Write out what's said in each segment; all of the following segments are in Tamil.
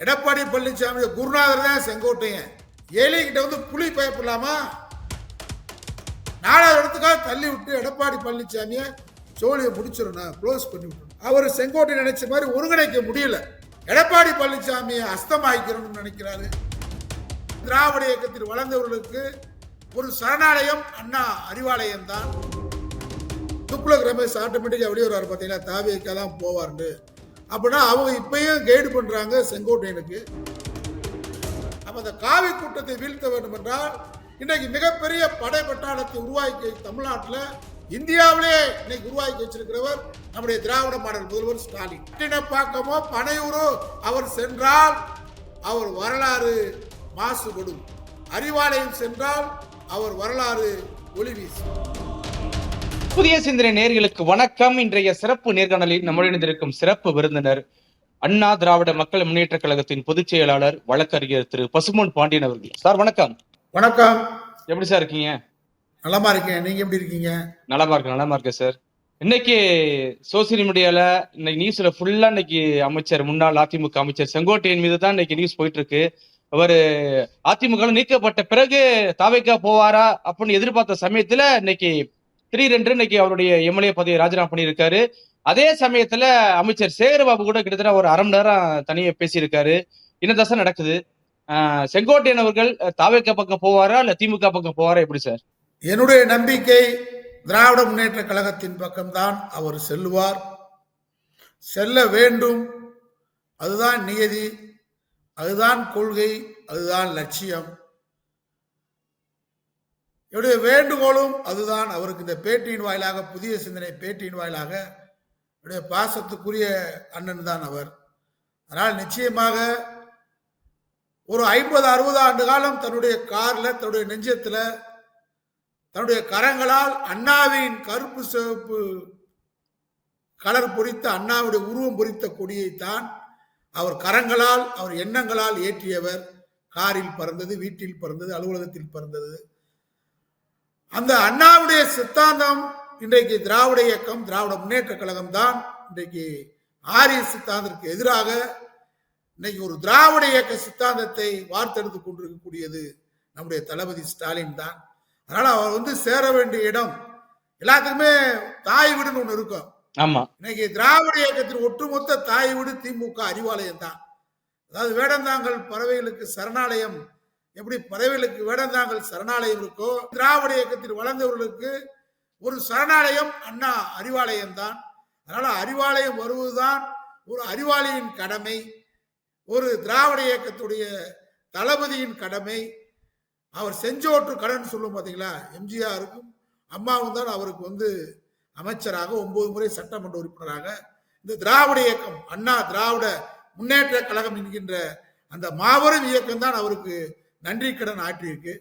எடப்பாடி பழனிசாமி குருநாதர் தான் செங்கோட்டையன். ஏலிகிட்ட வந்து புலி பயப்படலாமா? நாலாவது இடத்துக்காக தள்ளி விட்டு எடப்பாடி பழனிசாமியை சோழியை முடிச்சிடணும், க்ளோஸ் பண்ணி விட்டு அவர் செங்கோட்டை நினைச்ச மாதிரி ஒருங்கிணைக்க முடியல. எடப்பாடி பழனிசாமியை அஸ்தமாய்க்கணும்னு நினைக்கிறாரு. திராவிட இயக்கத்தில் வளர்ந்தவர்களுக்கு ஒரு சரணாலயம் அண்ணா அறிவாலயம் தான். துக்ளக் ரமேஷ் ஆட்டோமேட்டிக்கா வெளியே வருவார். பார்த்தீங்கன்னா தாவேக்கா தான் போவார்னு அப்படின்னா அவங்க இப்பயும் கைடு பண்றாங்க செங்கோட்டையனுக்கு. அப்ப அந்த காவி கூட்டத்தை வீழ்த்த வேண்டும் என்றால் இன்னைக்கு மிகப்பெரிய படை பட்டாளத்தை உருவாக்கி தமிழ்நாட்டில் இந்தியாவிலே இன்னைக்கு உருவாக்கி வச்சிருக்கிறவர் நம்முடைய திராவிட மாடல் முதல்வர் ஸ்டாலின். பட்டினப்பாக்கமோ பனையூரோ அவர் சென்றால் அவர் வரலாறு மாசுபடும். அறிவாலயம் சென்றால் அவர் வரலாறு ஒளி வீசும். புதிய சிந்தனை நேயர்களுக்கு வணக்கம். இன்றைய சிறப்பு நேர்காணலில் நம்முடன் சிறப்பு விருந்தினர் அண்ணா திராவிட மக்கள் முன்னேற்ற கழகத்தின் பொதுச் செயலாளர் வழக்கறிஞர் திரு பசும்பொன் பாண்டியன் அவர்கள். சார் வணக்கம். வணக்கம். எப்படி சார் இருக்கீங்க? நலமா இருக்கேன். நீங்க எப்படி இருக்கீங்க? நலமா இருக்கேன் சார். இன்னைக்கு சோசியல் மீடியால இன்னைக்கு நியூஸ்ல ஃபுல்லா இன்னைக்கு அமைச்சர் முன்னாள் அதிமுக அமைச்சர் செங்கோட்டையன் மீது தான் இன்னைக்கு நியூஸ் போயிட்டு இருக்கு. அவர் அதிமுக நீக்கப்பட்ட பிறகு தாவேக்கா போவாரா அப்படின்னு எதிர்பார்த்த சமயத்துல இன்னைக்கு திடீரென்று இன்னைக்கு அவருடைய எம்எல்ஏ பதவியை ராஜினாமா பண்ணியிருக்காரு. அதே சமயத்துல அமைச்சர் சேகர்பாபு கூட கிட்டத்தட்ட ஒரு அரை மணி நேரம் தனியா பேசியிருக்காரு. என்ன தசை நடக்குது? செங்கோட்டையன் அவர்கள் தாவேக்கா பக்கம் போவாரா இல்ல திமுக பக்கம் போவாரா? எப்படி சார்? என்னுடைய நம்பிக்கை திராவிட முன்னேற்ற கழகத்தின் பக்கம்தான் அவர் செல்லுவார், செல்ல வேண்டும். அதுதான் நியதி, அதுதான் கொள்கை, அதுதான் லட்சியம். என்னுடைய வேண்டுகோளும் அதுதான். அவருக்கு இந்த பேட்டியின் வாயிலாக, புதிய சிந்தனை பேட்டியின் வாயிலாக என்னுடைய பாசத்துக்குரிய அண்ணன் தான் அவர். அதனால் நிச்சயமாக ஒரு 50-60 ஆண்டு காலம் தன்னுடைய கார்ல, தன்னுடைய நெஞ்சத்துல, தன்னுடைய கரங்களால் அண்ணாவின் கருப்பு சிவப்பு கலர் பொறித்த அண்ணாவுடைய உருவம் பொறித்த கொடியைத்தான் அவர் கரங்களால், அவர் எண்ணங்களால் ஏற்றியவர். காரில் பறந்தது, வீட்டில் பறந்தது, அலுவலகத்தில் பறந்தது. அந்த அண்ணாவுடைய சித்தாந்தம் இன்றைக்கு திராவிட இயக்கம், திராவிட முன்னேற்ற கழகம் தான் இன்றைக்கு ஆரிய சித்தாந்தத்திற்கு எதிராக இன்னைக்கு ஒரு திராவிட இயக்க சித்தாந்தத்தை வார்த்தெடுத்துக் கொண்டிருக்கக்கூடியது நம்முடைய தளபதி ஸ்டாலின் தான். அதனால அவர் வந்து சேர வேண்டிய இடம் எல்லாத்துக்குமே தாய் வீடுன்னு ஒண்ணு இருக்கும். ஆமா, இன்னைக்கு திராவிட இயக்கத்தின் ஒட்டுமொத்த தாய் வீடு திமுக அறிவாலயம் தான். அதாவது வேடந்தாங்கல் பறவைகளுக்கு சரணாலயம் எப்படி பறவைகளுக்கு வேடந்தாங்கல் சரணாலயம் இருக்கோ, திராவிட இயக்கத்தில் வளர்ந்தவர்களுக்கு ஒரு சரணாலயம் அண்ணா அறிவாலயம் தான். அதனால அறிவாலயம் வருவதுதான் ஒரு அறிவாளியின் கடமை, ஒரு திராவிட இயக்கத்துடைய தளபதியின் கடமை. அவர் செஞ்சோற்று கடன் சொல்லும் பார்த்தீங்களா, எம்ஜிஆருக்கும் அம்மாவும் தான் அவருக்கு வந்து அமைச்சராக 9 முறை சட்டமன்ற உறுப்பினராக இந்த திராவிட இயக்கம், அண்ணா திராவிட முன்னேற்ற கழகம் என்கின்ற அந்த மாபெரும் இயக்கம் தான் அவருக்கு நன்றி கடன் ஆற்றியிருக்கு.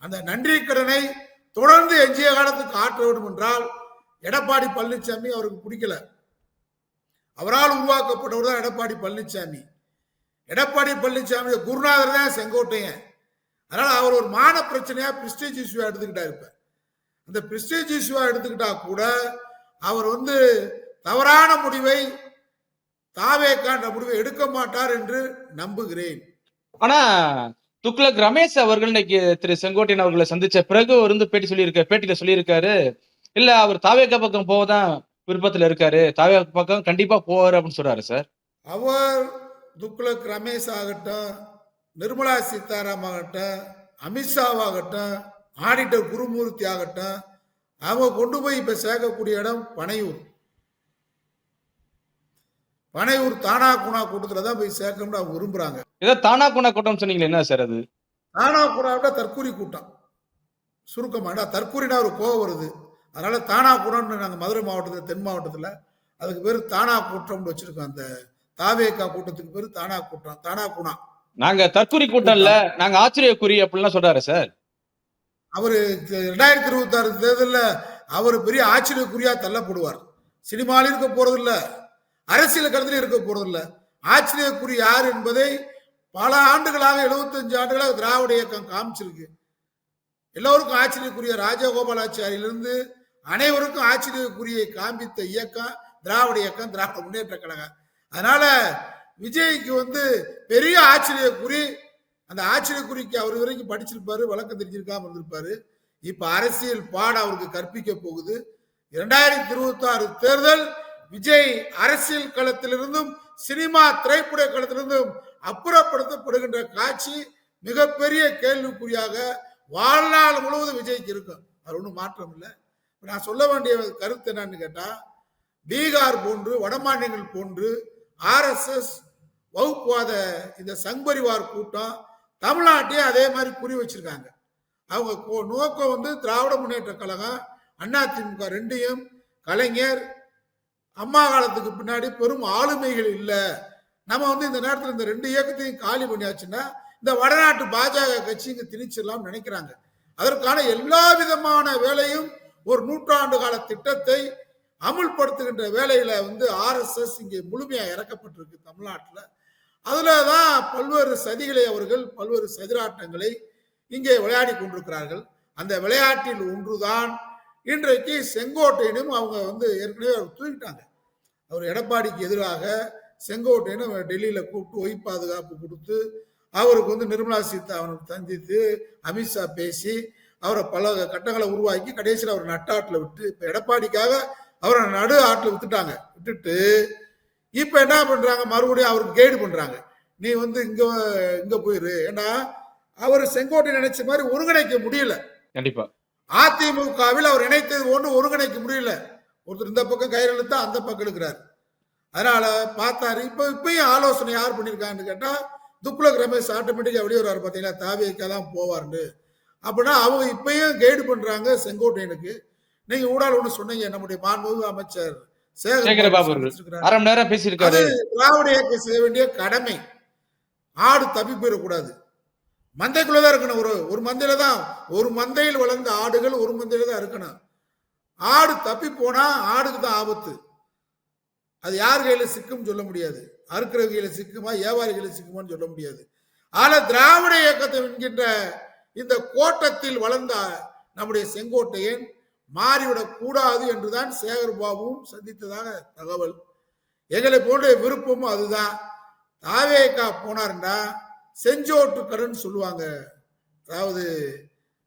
அந்த நன்றி கடனை தொடர்ந்து எஞ்சிய காலத்துக்கு ஆற்ற வேண்டும் என்றால் எடப்பாடி பழனிசாமி அவருக்கு பிடிக்கல. அவரால் உருவாக்கப்பட்டவர் தான் எடப்பாடி பழனிசாமி. எடப்பாடி பழனிசாமி குருநாதர் தான் செங்கோட்டையன். அதனால அவர் ஒரு மான பிரச்சனையா பிரிஸ்டேஜ் இஷ்யூவா எடுத்துக்கிட்டா இருப்பார். அந்த பிரிஸ்டேஜ் இஷ்யூவா எடுத்துக்கிட்டா கூட அவர் வந்து தவறான முடிவை, தாவேக்கான்ற முடிவை எடுக்க மாட்டார் என்று நம்புகிறேன். ஆனா துக்ளக் ரமேஷ் அவர்கள் இன்னைக்கு திரு செங்கோட்டையன் அவர்களை சந்திச்ச பிறகு வந்து பேட்டியில சொல்லியிருக்காரு, இல்ல அவர் தாவேக்கா பக்கம் போவதான் விருப்பத்துல இருக்காரு, தாவேக்கா பக்கம் கண்டிப்பா போவாரு அப்படின்னு சொல்றாரு சார். அவர் துக்ளக் ரமேஷ் ஆகட்டும், நிர்மலா சீதாராமன் ஆகட்டும், அமித்ஷாவாகட்டும், ஆடிட்டர் குருமூர்த்தி ஆகட்டும், அவங்க கொண்டு போய் இப்ப சேர்க்கக்கூடிய இடம் பனையூர். பனையூர் தானா குணா கூட்டத்துல தான் போய் சேர்க்கணும்னு அவங்க விரும்புறாங்க. ஏதோ தானா குணா கூட்டம் சொன்னீங்களா, என்ன சார் அது? தானா குணாவிட தற்கூரி கூட்டம் சுருக்கமாடா. தற்கூரினா ஒரு கோவம் வருது, அதனால தானா குணம்னு நாங்க மதுரை மாவட்டத்தில், தென் மாவட்டத்துல அதுக்கு பேரு தானா கூட்டம்னு வச்சிருக்கோம். அந்த தாவேக்கா கூட்டத்துக்கு பேரு தானா கூட்டம், தானா குணா. நாங்க தற்கூரி கூட்டம் இல்ல, நாங்க ஆச்சரியக்குறி அப்படின்லாம் சொல்றாரு சார். அவரு 2026 தேர்தலில் அவர் பெரிய ஆச்சரியக்குறியா தள்ளப்படுவார். சினிமாவில் இருக்க போறது இல்ல, அரசியல் கடத்தில இருக்க போறது இல்ல. ஆச்சரியக்குறி யார் என்பதை பல ஆண்டுகளாக, 75 ஆண்டுகளாக திராவிட இயக்கம் காமிச்சிருக்கு. எல்லோருக்கும் ஆச்சரியக்குரிய ராஜகோபாலாச்சாரியிலிருந்து அனைவருக்கும் ஆச்சரியக்குரியை காண்பித்த இயக்கம் திராவிட இயக்கம், திராவிட முன்னேற்ற கழகம். அதனால விஜய்க்கு வந்து பெரிய ஆச்சரியக்குறி. அந்த ஆச்சரியக்குறிக்கு அவர் வரைக்கும் படிச்சிருப்பாரு, வழக்கம் தெரிஞ்சிருக்காம இருந்திருப்பாரு. இப்ப அரசியல் பாடம் அவருக்கு கற்பிக்க போகுது. 2026 தேர்தல் விஜய் அரசியல் களத்திலிருந்தும் சினிமா திரைப்பட களத்திலிருந்தும் அப்புறப்படுத்தப்படுகின்ற காட்சி மிகப்பெரிய கேள்விக்குறியாக வாழ்நாள் முழுவதும் விஜய்க்கு இருக்கும். அது ஒன்றும் மாற்றம் இல்லை. நான் சொல்ல வேண்டிய கருத்து என்னன்னு கேட்டா, பீகார் போன்று வடமாநிலங்கள் போன்று RSS வகுப்புவாத இந்த சங்பரிவார் கூட்டம் தமிழ்நாட்டையே அதே மாதிரி குறி வச்சிருக்காங்க. அவங்க நோக்கம் வந்து திராவிட முன்னேற்ற கழகம், அதிமுக ரெண்டையும் கலைஞர் அம்மா காலத்துக்கு பின்னாடி பெரும் ஆளுமைகள் இல்லை, நம்ம வந்து இந்த நேரத்தில் இந்த ரெண்டு இயக்கத்தையும் காலி பண்ணியாச்சுன்னா இந்த வடநாட்டு பாஜக கட்சி இங்க திணிச்சிடலாம் நினைக்கிறாங்க. அதற்கான எல்லா விதமான வேலையும் ஒரு நூற்றாண்டு கால திட்டத்தை அமுல்படுத்துகின்ற வேலையில வந்து RSS இங்கே முழுமையா இறக்கப்பட்டிருக்கு தமிழ்நாட்டில். அதுலதான் பல்வேறு சதிகளை அவர்கள் பல்வேறு சதிராட்டங்களை இங்கே விளையாடி கொண்டிருக்கிறார்கள். அந்த விளையாட்டில் ஒன்றுதான் இன்றைக்கு செங்கோட்டையனும் அவங்க வந்து ஏற்கனவே அவர் தூக்கிட்டாங்க. அவர் எடப்பாடிக்கு எதிராக செங்கோட்டையனும் டெல்லியில கூப்பிட்டு ஒய் பாதுகாப்பு கொடுத்து அவருக்கு வந்து நிர்மலா சீதாராமன் சந்தித்து அமித்ஷா பேசி அவரை பல கட்டங்களை உருவாக்கி கடைசியில் அவர் நட்டாட்டில் விட்டு இப்ப எடப்பாடிக்காக அவரை நடு ஆட்டில் விட்டுட்டு இப்ப என்ன பண்றாங்க, மறுபடியும் அவருக்கு கைடு பண்றாங்க. நீ வந்து இங்க போயிரு. ஏன்னா அவர் செங்கோட்டை நினைச்ச மாதிரி ஒருங்கிணைக்க முடியல. கண்டிப்பா அதிமுகவில் அவர் நினைத்தது ஒன்று ஒருங்கிணைக்க முடியல. ஒருத்தர் இந்த பக்கம் கயிறு இழுத்தா அந்த பக்கம் இருக்கிறார். அதனால பார்த்தாரு. இப்பயும் ஆலோசனை யார் பண்ணிருக்காங்கன்னு கேட்டா, துக்ளக் ரமேஷ் ஆட்டோமேட்டிக்கா வெளியே வருவார். பாத்தீங்களா, தாவேக்கா தான் போவார்னு. அப்படின்னா அவங்க இப்பயும் கைடு பண்றாங்க செங்கோட்டையனுக்கு. நீங்க ஊடால ஒண்ணு சொன்னீங்க, நம்முடைய மாண்புமிகு அமைச்சர் சேகரபாபு அரை மணி நேரம் பேசியிருக்காரு. திராவிட இயக்கம் செய்ய வேண்டிய கடமை. ஆடு தப்பி போயிடக்கூடாது. மந்தைக்குள்ளதான் இருக்கணும். ஒரு மந்தையில தான், ஒரு மந்தையில் வளர்ந்த ஆடுகள் ஒரு மந்தையில தான் இருக்கணும். ஆடு தப்பி போனா ஆடுக்கு தான் ஆபத்து. அது யார் கையில சிக்கும் சொல்ல முடியாது. அறுக்கிற கையில சிக்குமா வியாபாரி கையில சிக்குமான்னு சொல்ல முடியாது. ஆனா திராவிட இயக்கத்தை என்கின்ற இந்த கோட்டத்தில் வளர்ந்த நம்முடைய செங்கோட்டையன் மாறிவிடக் கூடாது என்றுதான் சேகர்பாபுவும் சந்தித்ததாக தகவல். எங்களை போன்ற விருப்பமும் அதுதான். தாவேக்கா போனார்னா செஞ்சோட்டு கடன் சொல்லுவாங்க. அதாவது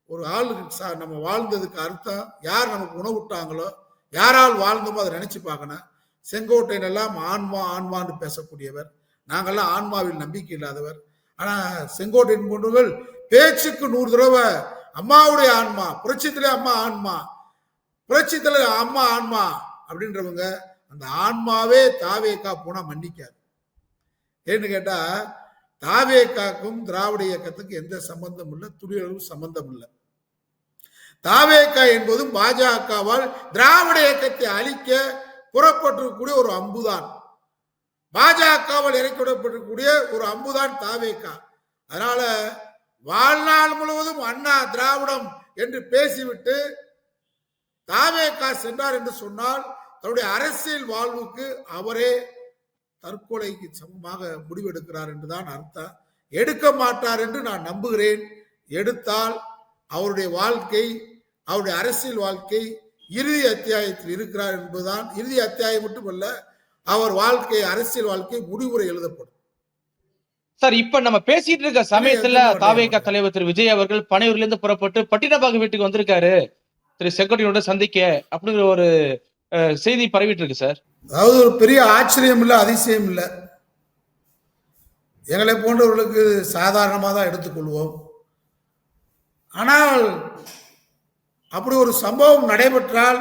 ஒரு ஆளுக்கு நம்ம வாழ்ந்ததுக்கு அர்த்தம் யார் நமக்கு உணவுட்டாங்களோ, யாரால் வாழ்ந்தோமோ அதை நினைச்சு பார்க்கணும். செங்கோட்டையன் எல்லாம் ஆன்மா ஆன்மான்னு பேசக்கூடியவர். நாங்கெல்லாம் ஆன்மாவில் நம்பிக்கை இல்லாதவர். ஆனா செங்கோட்டையன் போன்றவர்கள் பேச்சுக்கு 100 தடவை அம்மாவுடைய ஆன்மா, புரட்சித்திலே அம்மா ஆன்மா, புரட்சித்திலே அம்மா ஆன்மா அப்படின்றவங்க. அந்த ஆன்மாவே தாவேக்கா போனா மன்னிக்காது. ஏன்னு கேட்டா, தாவேக்காக்கும் திராவிட இயக்கத்துக்கு எந்த சம்பந்தம் இல்லை, துளியளவு சம்பந்தம் இல்லை. தாவேக்கா என்பதும் பாஜகவால் திராவிட இயக்கத்தை அழிக்க புறப்பட்டிருக்கக்கூடிய ஒரு அம்புதான். பாஜகவால் இறக்கிவிடப்பட்டிருக்கக்கூடிய ஒரு அம்புதான் தாவேக்கா. அதனால வாழ்நாள் முழுவதும் அண்ணா திராவிடம் என்று பேசிவிட்டு தாவேக்கா சென்றார் என்று சொன்னால் தன்னுடைய அரசியல் வாழ்வுக்கு அவரே தற்கொலைக்கு சமமாக முடிவெடுக்கிறார் என்றுதான் அர்த்தம். எடுக்க மாட்டார் என்று நான் நம்புகிறேன். எடுத்தால் அவருடைய வாழ்க்கை, அவருடைய அரசியல் வாழ்க்கை இறுதி அத்தியாயத்தில் இருக்கிறார் என்பதுதான். இறுதி அத்தியாயம் மட்டுமல்ல, அவர் வாழ்க்கை, அரசியல் வாழ்க்கை முடிவுரை எழுதப்படும். சார், இப்ப நம்ம பேசிட்டு இருக்க சமயத்துல தாவேகா தலைவர் திரு விஜய் அவர்கள் பனையூர்ல இருந்து புறப்பட்டு பட்டினப்பாக்கம் வீட்டுக்கு வந்திருக்காரு திரு செங்கோட்டையனோட சந்திக்க அப்படிங்கிற ஒரு செய்தி பரவிட்டு இருக்கு சார். அதாவது ஒரு பெரிய ஆச்சரியம் இல்லை, அதிசயம் இல்லை. எங்களை போன்றவர்களுக்கு சாதாரணமாக தான் எடுத்துக்கொள்வோம். ஆனால் அப்படி ஒரு சம்பவம் நடைபெற்றால்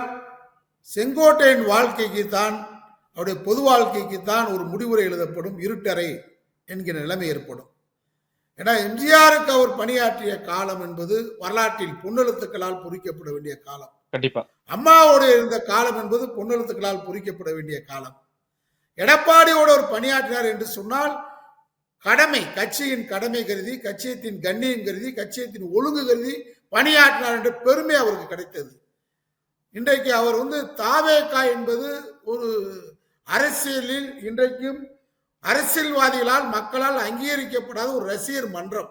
செங்கோட்டையின் வாழ்க்கைக்கு தான், அவருடைய பொது வாழ்க்கைக்கு தான் ஒரு முடிவுரை எழுதப்படும், இருட்டறை என்கிற நிலைமை ஏற்படும். ஏன்னா எம்ஜிஆருக்கு அவர் பணியாற்றிய காலம் என்பது வரலாற்றில் பொன்னெழுத்துக்களால் பொறிக்கப்பட வேண்டிய காலம். கண்டிப்பா. அம்மாவோடு இருந்த காலம் என்பது பொன்னெழுத்துக்களால் பொறிக்கப்பட வேண்டிய காலம். எடப்பாடியோடு ஒரு பணியாற்றினார் என்று சொன்னால் கடமை, கட்சியின் கடமை கருதி, கட்சியத்தின் கண்ணியம் கருதி, கட்சியத்தின் ஒழுங்கு கருதி பணியாற்றினார் என்ற பெருமை அவருக்கு கிடைத்தது. இன்றைக்கு அவர் வந்து தாவேக்கா என்பது ஒரு அரசியலில் இன்றைக்கும் அரசியல்வாதிகளால் மக்களால் அங்கீகரிக்கப்படாத ஒரு ரசிகர் மன்றம்.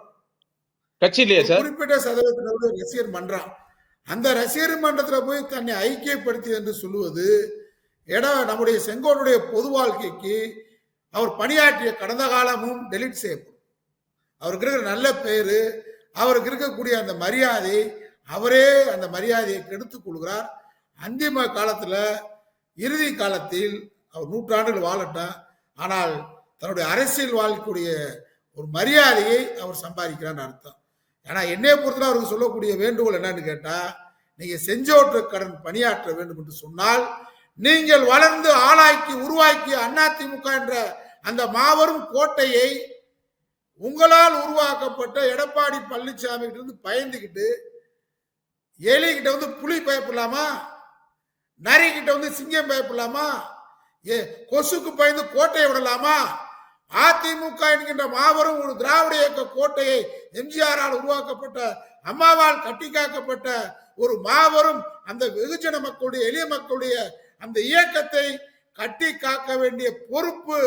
கட்சியிலேயே சார் குறிப்பிட்ட சதவீதத்தினோட ரசிகர் மன்றம். அந்த ரசிகர் மன்றத்தில் போய் தன்னை ஐக்கியப்படுத்தி என்று சொல்லுவது நம்முடைய செங்கோட்டையுடைய பொது வாழ்க்கைக்கு அவர் பணியாற்றிய கடந்த காலமும் டெலிட் செய்யப்படும். அவருக்கு இருக்கிற நல்ல பேரு, அவருக்கு இருக்கக்கூடிய அந்த மரியாதை, அவரே அந்த மரியாதையை கெடுத்துக் கொள்கிறார். அந்திம காலத்துல, இறுதி காலத்தில் அவர் 100 ஆண்டுகள் வாழட்டும், ஆனால் தன்னுடைய அரசியல் வாழ்க்கைய ஒரு மரியாதையை அவர் சம்பாதிக்கிறான்னு அர்த்தம். ஏன்னா என்னைய பொறுத்தவரை அவருக்கு சொல்லக்கூடிய வேண்டுகோள் என்னன்னு கேட்டா, நீங்க செஞ்சோற்று கடன் பணியாற்ற வேண்டும் என்று சொன்னால், நீங்கள் வளர்ந்து ஆளாக்கி உருவாக்கிய அதிமுக என்ற அந்த மாபெரும் கோட்டையை உங்களால் உருவாக்கப்பட்ட எடப்பாடி பழனிசாமி கிட்ட இருந்து பயந்துகிட்டு, எலிகிட்ட வந்து புலி பயப்படலாமா, நரி கிட்ட வந்து சிங்கம் பயப்படலாமா, கொசுக்கு பயந்து கோட்டையை விடலாமா? அதிமுக என்கின்ற மாபெரும் ஒரு திராவிட இயக்க கோட்டையை எம்ஜிஆரால் உருவாக்கப்பட்ட, அம்மாவால் கட்டி காக்கப்பட்ட ஒரு மாபெரும் அந்த வெகுஜன மக்களுடைய, எளிய மக்களுடைய அந்த இயக்கத்தை கட்டி காக்க வேண்டிய பொறுப்பு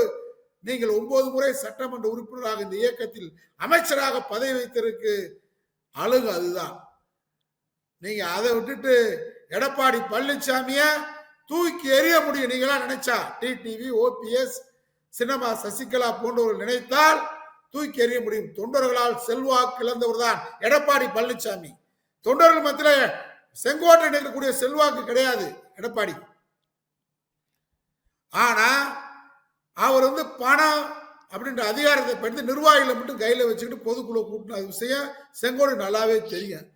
நீங்கள் 9 முறை சட்டமன்ற உறுப்பினராக இந்த இயக்கத்தில் அமைச்சராக பதவி வைத்திருக்கு அழகு அதுதான். நீங்க அதை விட்டுட்டு எடப்பாடி பழனிசாமிய தூக்கி எறிய முடியும் நீங்களா நினைச்சா, டிடிவி, ஓபிஎஸ், சினிமா சசிகலா போன்றவர்கள் நினைத்தால் தூக்கி எறிய முடியும். தொண்டர்களால் செல்வாக்கு இழந்தவர் தான் எடப்பாடி பழனிசாமி. தொண்டர்கள் மத்தியில் செங்கோட்டை இருக்கக்கூடிய செல்வாக்கு கிடையாது எடப்பாடி. ஆனா அவர் வந்து பணம் அப்படின்ற அதிகாரத்தை பற்றி நிர்வாகிகளை மட்டும் கையில வச்சுக்கிட்டு பொதுக்குழு கூட்டின விஷயம் செங்கோடு நல்லாவே தெரியும்.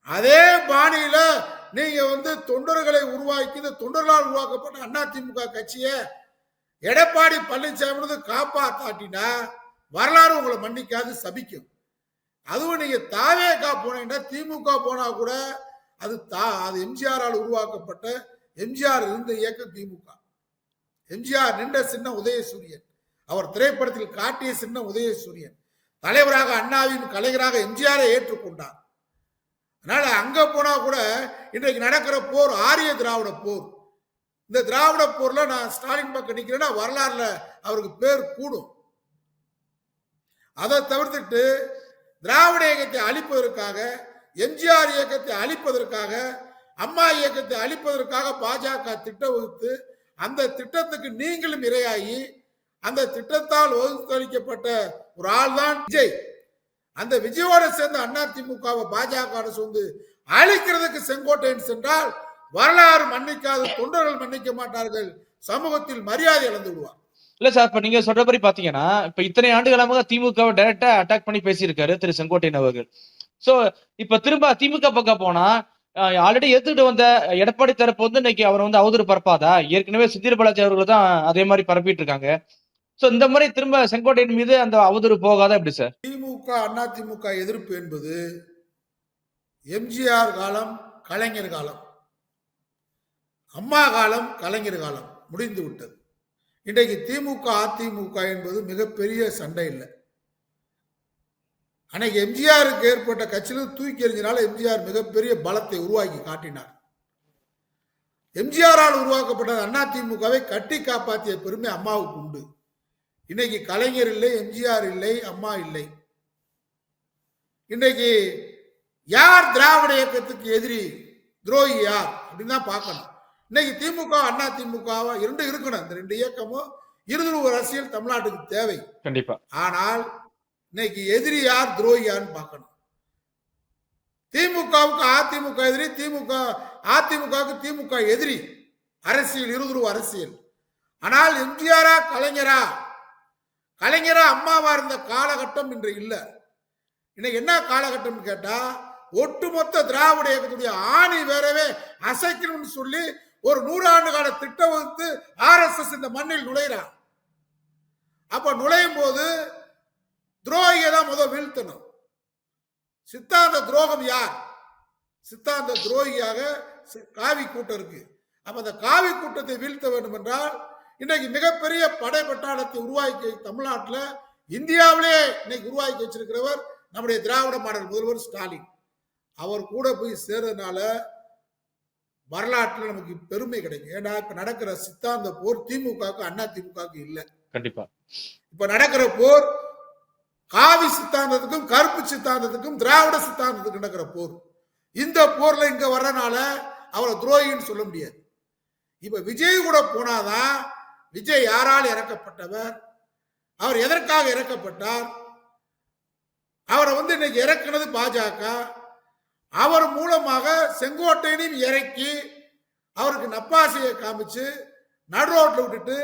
அதே பாணியில நீங்க வந்து தொண்டர்களை உருவாக்கி, இந்த தொண்டர்களால் உருவாக்கப்பட்ட அதிமுக கட்சியை எடப்பாடி பழனிசாமி காப்பாத்தாட்டினா வரலாறு உங்களை மன்னிக்காது, சபிக்கும். அதுவும் நீங்க தாவேகா போனீங்கன்னா, திமுக போனா கூட அது எம்ஜிஆரால் உருவாக்கப்பட்ட, எம்ஜிஆர் இருந்த இயக்கம் திமுக. எம்ஜிஆர் நின்ற சின்னம் உதயசூரியன், அவர் திரைப்படத்தில் காட்டிய சின்னம் உதயசூரியன். தலைவராக அண்ணாவின் கலைஞராக எம்ஜிஆரை ஏற்றுக்கொண்டார். அதனால அங்க போனா கூட இன்றைக்கு நடக்கிற போர் ஆரிய திராவிட போர். இந்த திராவிட போர்ல நான் ஸ்டாலின் பக்கம் நிக்கிறேன்னா வரலாறுல அவருக்கு பேர் கூடும். அதை தவிர்த்துட்டு திராவிட இயக்கத்தை அழிப்பதற்காக, எம்ஜிஆர் இயக்கத்தை அழிப்பதற்காக, அம்மா இயக்கத்தை அழிப்பதற்காக பாஜக திட்டம் வகுத்து, அந்த திட்டத்துக்கு நீங்களும் இரையாகி, அந்த திட்டத்தால் வகுத்தளிக்கப்பட்ட ஒரு ஆள் தான் விஜய். அந்த விஜயோட சேர்ந்த அதிமுகவை பாஜக அரசு வந்து அழிக்கிறதுக்கு செங்கோட்டையன் சென்றால் வரலாறு மன்னிக்காத, தொண்டர்கள் மன்னிக்க மாட்டார்கள், சமூகத்தில் மரியாதை இழந்து விடுவார். இல்ல சார், இப்ப நீங்க சொல்ற மாதிரி பாத்தீங்கன்னா, இப்ப இத்தனை ஆண்டுகாலமாக திமுகவை டைரக்டா அட்டாக் பண்ணி பேசியிருக்காரு திரு செங்கோட்டையன் அவர்கள். சோ இப்ப திரும்ப திமுக பக்கம் போனா, ஆல்ரெடி ஏத்துக்கிட்டு வந்த எடப்பாடி தரப்பு வந்து இன்னைக்கு அவர் வந்து அவதூறு பரப்பாதா? ஏற்கனவே சித்திர பாலாஜி அவர்கள் தான் அதே மாதிரி பரப்பிட்டு இருக்காங்க. சோ இந்த மாதிரி திரும்ப செங்கோட்டையன் மீது அந்த அவதூறு போகாதா எப்படி சார்? திமுக அதிமுக எதிர்ப்பு என்பது எம்ஜிஆர் காலம், கலைஞர் காலம், அம்மா காலம், கலைஞர் காலம் முடிந்து விட்டது. இன்றைக்கு திமுக அதிமுக என்பது மிகப்பெரிய சண்டை இல்லை. அன்னைக்கு எம்ஜிஆருக்கு ஏற்பட்ட கட்சியில் தூக்கி எறிஞ்சனால எம்ஜிஆர் மிகப்பெரிய பலத்தை உருவாக்கி காட்டினார். எம்ஜிஆரால் உருவாக்கப்பட்ட அதிமுகவை கட்டி காப்பாற்றிய பெருமை அம்மாவுக்கு உண்டு. இன்னைக்கு கலைஞர் இல்லை, எம்ஜிஆர் இல்லை, அம்மா இல்லை. இன்னைக்கு யார் திராவிட இயக்கத்துக்கு எதிரி, துரோகி யார் அப்படின்னு தான் பார்க்கணும். இன்னைக்கு திமுக அதிமுக இரண்டு இருக்கணும். இந்த ரெண்டு இயக்கமும் இருதுருவ அரசியல் தமிழ்நாட்டுக்கு தேவை கண்டிப்பா. ஆனால் இன்னைக்கு எதிரி யார், துரோகி யாருன்னு பார்க்கணும். திமுகவுக்கு அதிமுக எதிரி, அதிமுகவுக்கு திமுக எதிரி. அரசியல் இருதுருவ அரசியல். ஆனால் எம்ஜிஆரா கலைஞரா, கலைஞரா அம்மாவா இருந்த காலகட்டம் இன்று இல்லை. இன்னைக்கு என்ன காலகட்டம் கேட்டா, ஒட்டுமொத்த திராவிட இயக்கத்துடைய ஆணி வேறவே அசைக்கணும்னு சொல்லி ஒரு 100 ஆண்டு கால திட்டம் வகுத்து RSS இந்த மண்ணில் நுழைகிறார். அப்ப நுழையும் போது துரோகியை தான் முதல் வீழ்த்தணும். சித்தாந்த துரோகம் யார்? சித்தாந்த துரோகியாக காவி கூட்டம் இருக்கு. அப்ப அந்த காவி கூட்டத்தை வீழ்த்த வேண்டும் என்றால் இன்னைக்கு மிகப்பெரிய படை பட்டாளத்தை உருவாக்கி தமிழ்நாட்டில், இந்தியாவிலே இன்னைக்கு உருவாக்கி வச்சிருக்கிறவர் நம்முடைய திராவிட மாடல் முதல்வர் ஸ்டாலின். அவர் கூட போய் சேர்றதுனால வரலாற்றில் நமக்கு பெருமை கிடைக்கும். ஏன்னா இப்ப நடக்கிற சித்தாந்த போர் திமுகவுக்கு அதிமுகவுக்கு இல்லை. கண்டிப்பா இப்ப நடக்கிற போர் காவி சித்தாந்தத்துக்கும் கருப்பு சித்தாந்தத்துக்கும் திராவிட சித்தாந்தத்துக்கும் நடக்கிற போர். இந்த போர்ல இங்க வர்றதுனால அவரை துரோகின்னு சொல்ல முடியாது. இப்ப விஜய் கூட போனாதான் விஜய் யாரால் இறக்கப்பட்டவர், அவர் எதற்காக இறக்கப்பட்டார், அவரை இன்னைக்கு இறக்குனது பாஜக, அவர் மூலமாக செங்கோட்டையனையும் இறக்கி அவருக்கு நப்பாசையை காமிச்சு நடு ரோட்ல விட்டுட்டு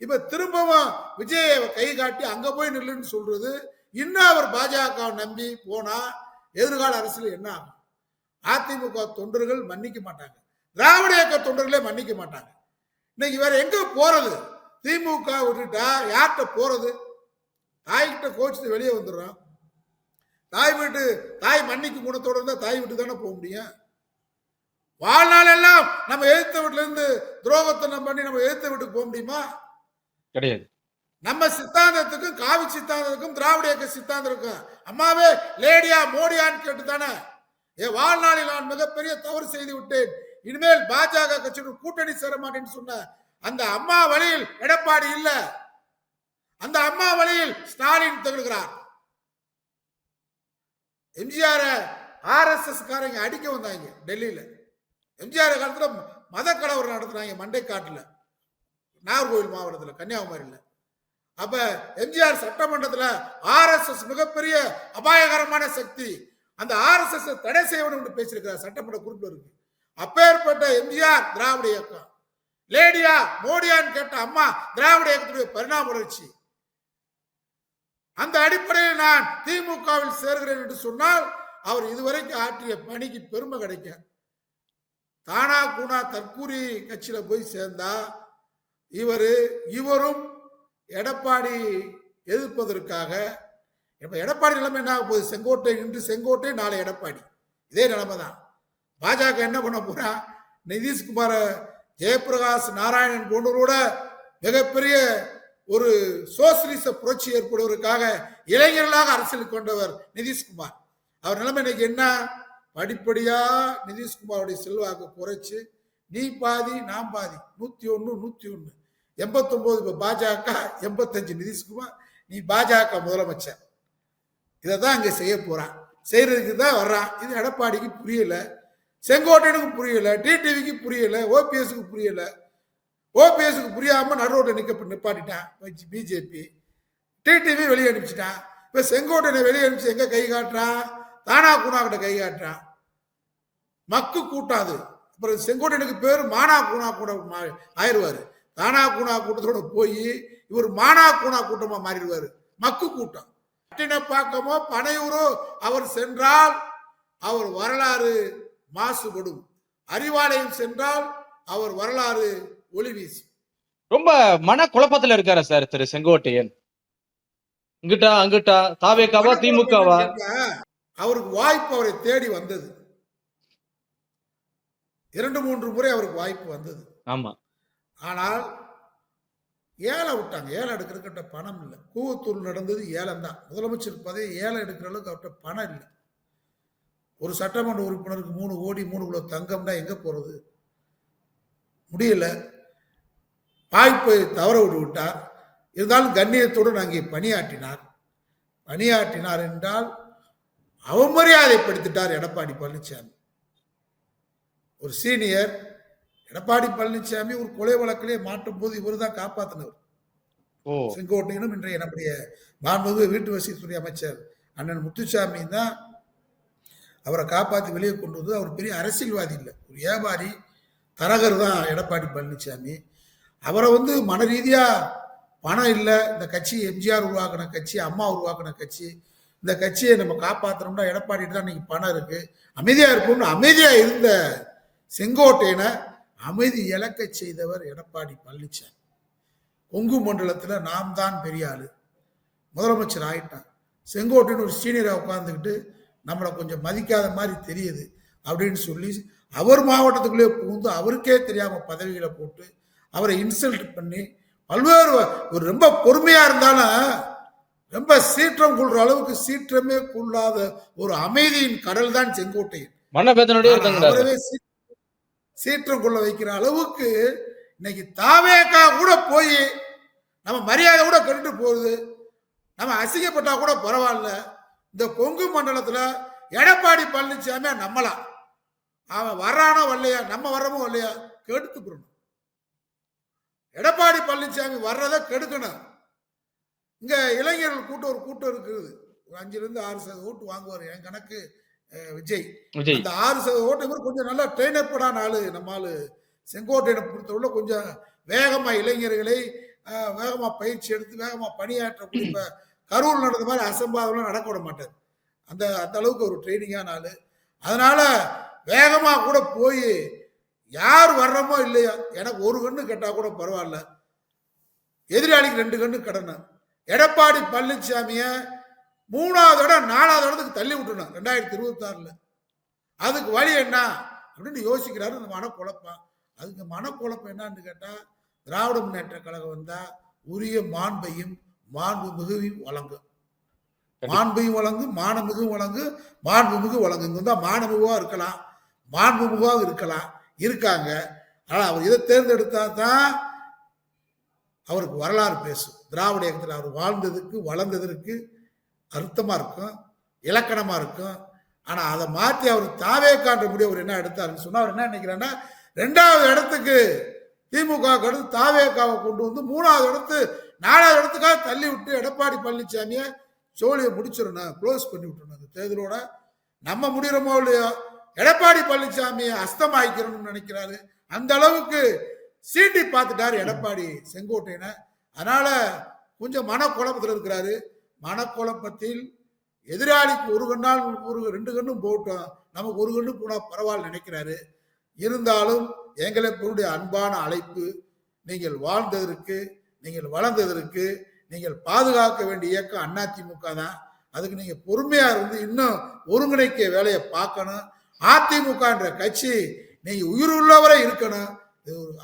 இப்ப திரும்பவும் விஜயை கை காட்டி அங்க போய் நில்லுன்னு சொல்றது. இன்னும் அவர் பாஜக நம்பி போனா எதிர்கால அரசியல் என்ன ஆகும்? அதிமுக தொண்டர்கள் மன்னிக்க மாட்டாங்க, திராவிட இயக்க தொண்டர்களே மன்னிக்க மாட்டாங்க. இன்னைக்கு வேற எங்க போறது? திமுக விட்டுட்டா யார்கிட்ட போறது? தாய்கிட்ட கோச்சிட்டு வெளியே வந்துடுறோம். தாய் மன்னிக்கு குணத்தோட இருந்தா தாய் விட்டு தானே போக முடியும். வாழ்நாள் எல்லாம் நம்ம எழுத்த வீட்டுல இருந்து துரோகத்தை பண்ணி நம்ம எழுத்த வீட்டுக்கு போக முடியுமா? கிடையாது. நம்ம சித்தாந்தத்துக்கும் காவி சித்தாந்தத்துக்கும் திராவிட இயக்க சித்தாந்தத்துக்கும் அம்மாவே லேடியா மோடியான்னு கேட்டு தானே என் வாழ்நாளில் நான் மிகப்பெரிய தவறு செய்து விட்டேன், இனிமேல் பாஜக கட்சியுடன் கூட்டணி சேர மாட்டேன்னு சொன்ன அந்த அம்மா வழியில் எடப்பாடி இல்ல, அந்த அம்மா வழியில் ஸ்டாலின் திகழ்கிறார். எம்ஜிஆர் RSS காரங்க அடிக்க வந்தாங்க டெல்லியில. எம்ஜிஆர் காலத்துல மத கலவரம் நடத்துறாங்க மண்டைக்காட்டுல, நாகர்கோவில் மாவட்டத்தில், கன்னியாகுமரியில். அப்ப எம்ஜிஆர் சட்டமன்றத்தில் RSS மிகப்பெரிய அபாயகரமான சக்தி, அந்த RSS தடை செய்யணும் பேசியிருக்கிறார், சட்டமன்ற குறிப்பில் இருக்கு. அப்பேற்பட்ட எம்ஜிஆர் திராவிட இயக்கம், லேடியா மோடியான்னு கேட்ட அம்மா திராவிட இயக்கத்துடைய பரிணாம வளர்ச்சி. அந்த அடிப்படையில் நான் திமுகவில் சேர்கிறேன் என்று சொன்னால் அவர் இதுவரைக்கும் ஆற்றிய பணிக்கு பெருமை கிடைக்கும். தானா கூனா தற்கூரி கட்சியில போய் சேர்ந்தா இவரும் எடப்பாடி எதிர்ப்பதற்காக, இப்ப எடப்பாடி நிலைமை என்ன போகுது? செங்கோட்டை இன்று செங்கோட்டை, நாளை எடப்பாடி, இதே நிலைமை தான். பாஜக என்ன பண்ண போறா? நிதிஷ்குமார, ஜெயபிரகாஷ் நாராயணன் போன்றவரோட மிகப்பெரிய ஒரு சோசியலிச புரட்சி ஏற்படுவதற்காக இளைஞர்களாக அரசியல் கொண்டவர் நிதிஷ்குமார். அவர் நிலைமை இன்னைக்கு என்ன? படிப்படியா நிதிஷ்குமாருடைய செல்வாக்கு குறைச்சு நீ பாதி நான் பாதி, 101 89 இப்ப பாஜக, 85 நிதிஷ்குமார், நீ பாஜக முதலமைச்சர். இதைதான் இங்க செய்ய போறான், செய்யறதுக்கு தான் வர்றான். இது எடப்பாடிக்கு புரியல, செங்கோட்டையனுக்கு புரியல, டிடிவிக்கு புரியல, ஓபிஎஸ்க்கு புரியல. ஓபிஎஸ்க்கு புரியாம நடுரோட்டை நிப்பாட்டிட்டான் பிஜேபி. டிடிவி வெளியே அனுப்பிச்சிட்டான். இப்ப செங்கோட்டையனை வெளியே அனுப்பிச்சு எங்க கை காட்டுறான்? தானா கூனா கிட்ட கை காட்டுறான். மக்கு கூட்டாது. அப்புறம் செங்கோட்டையனுக்கு பேரு மானா கூனா கூட ஆயிடுவாரு. தானா கூனா கூட்டத்தோட போய் இவர் மானா கூனா கூட்டமா மாறிடுவாரு. மக்கு கூட்டம். பட்டினப்பாக்கமோ பனையூரோ அவர் சென்றால் அவர் வரலாறு மாசுபடும். அறிவாலயம் சென்றால் அவர் வரலாறு ஒளி வீசும். ரொம்ப மன குழப்பத்துல இருக்காரு சார் திரு செங்கோட்டையன். இங்கிட்டா அங்கிட்டா, தாவேக்காவா திமுகவா? அவருக்கு வாய்ப்பு அவரை தேடி வந்தது. 2-3 முறை அவருக்கு வாய்ப்பு வந்தது. ஆமா. ஆனால் ஏழை விட்டாங்க. ஏழை எடுக்கிறக்கிட்ட பணம் இல்லை. கூவத்தூர் நடந்தது ஏலம் தான். முதலமைச்சர் பதவி ஏலம் எடுக்கிற அளவுக்கு அவர்கிட்ட பணம் இல்லை. ஒரு சட்டமன்ற உறுப்பினருக்கு 3 கோடி 3 கிலோ தங்கம்னா எங்க போறது? முடியல. வாய்ப்பை தவற விட்டார். இருந்தாலும் கண்ணியத்தோடு அங்கே பணியாற்றினார் என்றால் அவமரியாதைப்படுத்திட்டார் எடப்பாடி பழனிசாமி. ஒரு சீனியர் எடப்பாடி பழனிசாமி ஒரு கொலை வழக்கிலே மாற்றும் போது இவர் தான் காப்பாற்றினவர். செங்கோட்டையனும் இன்றைய நம்முடைய மாண்புமிகு வீட்டு வசதித்துறை அமைச்சர் அண்ணன் முத்துசாமி தான் அவரை காப்பாற்றி வெளியே கொண்டு வந்து. அவர் பெரிய அரசியல்வாதி இல்லை, ஒரு வியாபாரி தரகர் தான் எடப்பாடி பழனிசாமி. அவரை மன ரீதியா பணம் இல்லை. இந்த கட்சி எம்ஜிஆர் உருவாக்கின கட்சி, அம்மா உருவாக்கின கட்சி. இந்த கட்சியை நம்ம காப்பாற்றணும்னா எடப்பாடி தான் இன்னைக்கு பணம் இருக்கு, அமைதியா இருப்போம்னு அமைதியா இருந்த செங்கோட்டையனை அமைதி இழக்க செய்தவர் எடப்பாடி பழனிசாமி. கொங்கு மண்டலத்தில் நாம் தான் பெரிய ஆளு, முதலமைச்சர் ஆயிட்டான். செங்கோட்டையன் ஒரு சீனியரை உட்கார்ந்துக்கிட்டு நம்மளை கொஞ்சம் மதிக்காத மாதிரி தெரியுது அப்படின்னு சொல்லி அவர் மாவட்டத்துக்குள்ளே புகுந்து அவருக்கே தெரியாம பதவிகளை போட்டு அவரை இன்சல்ட் பண்ணி பல்வேறு ஒரு ரொம்ப பொறுமையா இருந்தாலும் ரொம்ப சீற்றம் கொள்ற அளவுக்கு சீற்றமே கொள்ளாத ஒரு அமைதியின் கடல் தான் செங்கோட்டையன். அவரவே சீற்றம் கொள்ள வைக்கிற அளவுக்கு இன்னைக்கு தாவேக்கா கூட போய் நம்ம மரியாதை கூட கெட்டு போகுது. நம்ம அசிங்கப்பட்டா கூட பரவாயில்ல, இந்த கொங்கு மண்டலத்துல எடப்பாடி பழனிசாமியா நம்பலாம். அவன் வர்றானோ வரலையா, நம்ம வர்றமோ வரலையா, கெடுத்து போடணும். எடப்பாடி பழனிசாமி வர்றதை கெடுக்கணும். இங்க இளைஞர்கள் கூட்டம் ஒரு கூட்டம் இருக்குது. ஒரு 5-6% ஓட்டு வாங்குவார். என் கணக்கு விஜய். விஜய் அந்த 6% ஓட்டு இவர் கொஞ்சம் நல்லா ட்ரெயினப்படான ஆளு. நம்ம ஆளு செங்கோட்டையனை பொறுத்தவரை கொஞ்சம் வேகமா இளைஞர்களை வேகமா பயிற்சி எடுத்து வேகமா பணியாற்றக்கூடிய இப்ப கரூர் நடந்த மாதிரி அசம்பாவிதம் நடக்க விட மாட்டார். அந்த அந்த அளவுக்கு ஒரு ட்ரைனிங்கான ஆளு. அதனால வேகமா கூட போய் யார் வர்றமோ இல்லையா, எனக்கு ஒரு கண்ணு கேட்டா கூட பரவாயில்ல, எதிராளிக்கு 2 கண்ணு கடன எடப்பாடி பழனிசாமிய 3வது இடம் 4வது இடத்துக்கு தள்ளி விட்டுணும் 2026. அதுக்கு வழி என்ன அப்படின்னு யோசிக்கிறாரு. இந்த மனக்குழப்பம். அதுக்கு மனக்குழப்பம் என்னன்னு கேட்டா, திராவிட முன்னேற்ற கழகம் வந்தா உரிய மாண்பையும் மாண்பு மிகுவையும் வழங்கும். மாண்பையும் வழங்கும், மானமிகும் வழங்கும், மாண்புமிகு வழங்கும். இங்க வந்தா மானமிகுவா இருக்கலாம், மாண்புமிகுவாக இருக்கலாம், இருக்காங்க. ஆனா அவர் இதை தேர்ந்தெடுத்தா தான் அவருக்கு வரலாறு பேசும். திராவிட இயக்கத்தில் அவர் வாழ்ந்ததுக்கு வளர்ந்ததற்கு அர்த்தமா இருக்கும், இலக்கணமா இருக்கும். ஆனா அதை மாற்றி அவர் தாவேக்கான்ற முடிவு அவர் என்ன எடுத்தாருன்னு சொன்னா, அவர் என்ன நினைக்கிறாருன்னா, 2வது இடத்துக்கு திமுக அடுத்து தாவேக்காவை கொண்டு வந்து 3வது இடத்து 4வது இடத்துக்காக தள்ளி விட்டு எடப்பாடி பழனிசாமியை சோழியை முடிச்சிடணும், க்ளோஸ் பண்ணி விட்டுருணும். அந்த தேர்தலோட நம்ம முடிகிறோமோ இல்லையோ, எடப்பாடி பழனிசாமியை அஸ்தமாய்க்கிறோம்னு நினைக்கிறாரு. அந்த அளவுக்கு சீண்டி பார்த்துட்டாரு எடப்பாடி செங்கோட்டையனை. அதனால கொஞ்சம் மனக்குழப்பத்தில் இருக்கிறாரு. மனக்குழப்பத்தில் எதிராளிக்கு ஒரு கண்ணால் ஒரு 2 கண்ணும் போட்டோம், நமக்கு ஒரு கண்ணு போனா பரவாயில்ல நினைக்கிறாரு. இருந்தாலும் எங்களை பொருடைய அன்பான அழைப்பு, நீங்கள் வாழ்ந்ததற்கு, நீங்கள் வளர்ந்ததற்கு, நீங்கள் பாதுகாக்க வேண்டிய இயக்கம் அதிமுக தான். அதுக்கு நீங்க பொறுமையா இருந்து இன்னும் ஒருங்கிணைக்க வேலையை பார்க்கணும். அதிமுக என்ற கட்சி நீங்க உயிர் உள்ளவரை இருக்கணும்.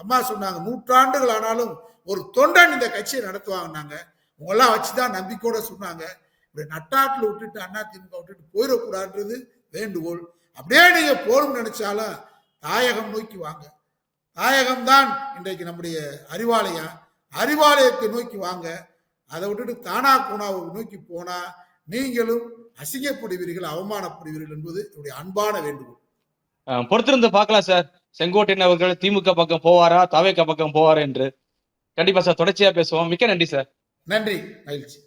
அம்மா சொன்னாங்க, 100 ஆண்டுகள் ஆனாலும் ஒரு தொண்டன் இந்த கட்சியை நடத்துவாங்கன்னாங்க. உங்கெல்லாம் வச்சுதான் நம்பிக்கையோட சொன்னாங்க. இப்படி நட்டாட்டில் விட்டுட்டு அதிமுக விட்டுட்டு போயிடக்கூடாதுன்றது வேண்டுகோள். அப்படியே நீங்க போகணும்னு நினைச்சாலும் தாயகம் நோக்கி வாங்க. தாயகம் தான் இன்றைக்கு நம்முடைய அறிவாலயம். அறிவாலயத்தை நோக்கி வாங்க. அதை விட்டுட்டு தானா கூணாவை நோக்கி போனா நீங்களும் அசிங்கப்படுவீர்கள், அவமானப்படுவீர்கள் என்பது என்னுடைய அன்பான வேண்டுகோள். பொறுத்திருந்து பார்க்கலாம் சார். செங்கோட்டையன் அவர்கள் திமுக பக்கம் போவாரா, தாவேக பக்கம் போவாரா என்று கண்டிப்பா சார் தொடர்ச்சியா பேசுவோம். மிக்க நன்றி சார். நன்றி, மகிழ்ச்சி.